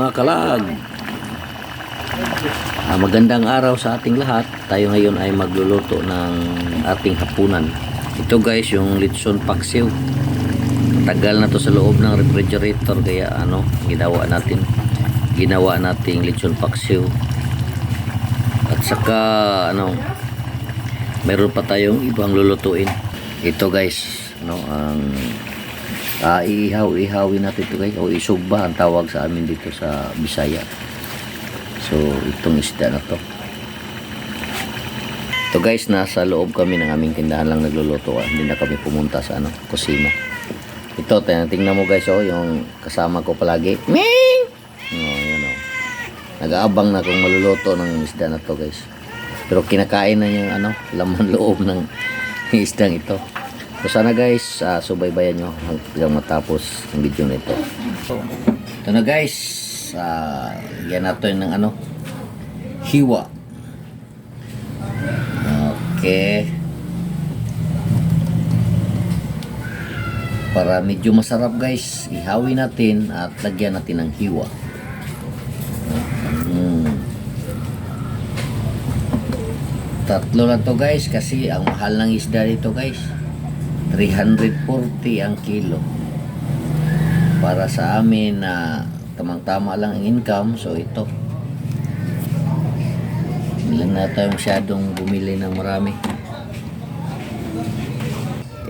mga kalag. Magandang araw sa ating lahat. Tayo ngayon ay magluluto ng ating hapunan. Ito guys, yung litson paksiw. Tagal na to sa loob ng refrigerator, kaya ginawa nating litson paksiw. At saka meron pa tayong ibang lulutuin. Ito guys, ang ihawin natin ito guys, o isugba ang tawag sa amin dito sa Bisaya. So itong isda na to. Ito guys, nasa loob kami ng aming tindahan lang nagluluto. Hindi na kami pumunta sa kusina. Ito, tingnan mo guys, yung kasama ko palagi. Ming! Yan nag-aabang na kung maluluto ng isda na to guys. Pero kinakain na yung laman loob ng isdang ito. So sana guys, subaybayan nyo hanggang matapos ang video nito. Ito na guys, yan natin ng hiwa. Okay. Para medyo masarap guys, ihawin natin at lagyan natin ng hiwa. Tatlo lang to guys, kasi ang mahal ng isda dito guys, 340 ang kilo. Para sa amin na tamang-tama lang ang income, so ito. Hindi lang na tayo masyadong bumili ng marami.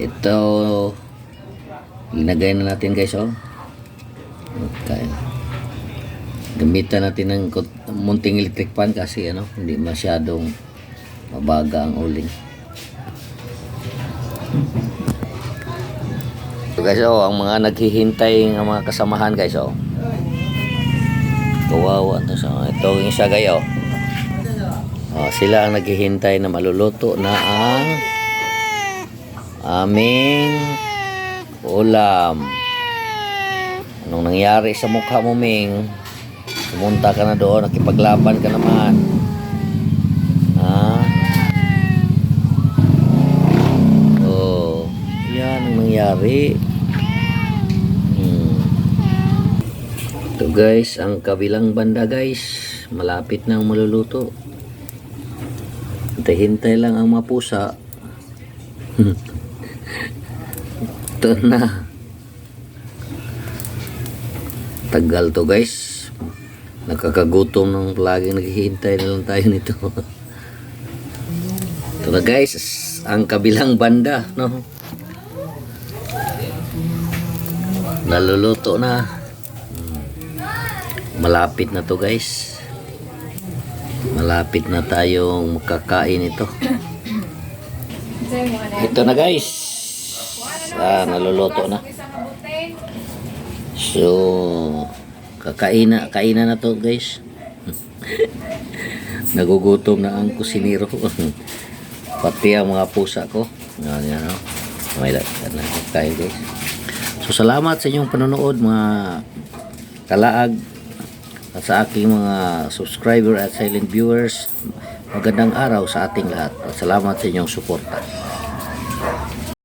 Ito, linagay na natin guys, Okay. Gamitan natin ng munting electric pan kasi hindi masyadong mabaga ang uling. So guys, ang mga naghihintay ng mga kasamahan guys, kawawa to sa ito yung isa guys, sila ang naghihintay na maluluto na ang aming ulam. Anong nangyari sa mukha mo, Ming? Pumunta ka na doon, nakipaglaban ka naman. Yan ang nangyari. Ito guys, ang kabilang banda guys, malapit na ang maluluto. Hintay lang ang mapusa. Ito na. Tagal to guys. Nakakagutom ng laging naghihintay na lang tayo nito. Ito na guys, ang kabilang banda, naluluto na. Malapit na to guys. Malapit na tayong makakain ito. Ito na guys. Naluluto na. So, kainan na to guys. Nagugutom na ang kusinero. Pati ang mga pusa ko. Yan. May kain guys. So, salamat sa inyong panonood mga kalaag. At sa aking mga subscriber at silent viewers, magandang araw sa ating lahat. At salamat sa inyong suporta.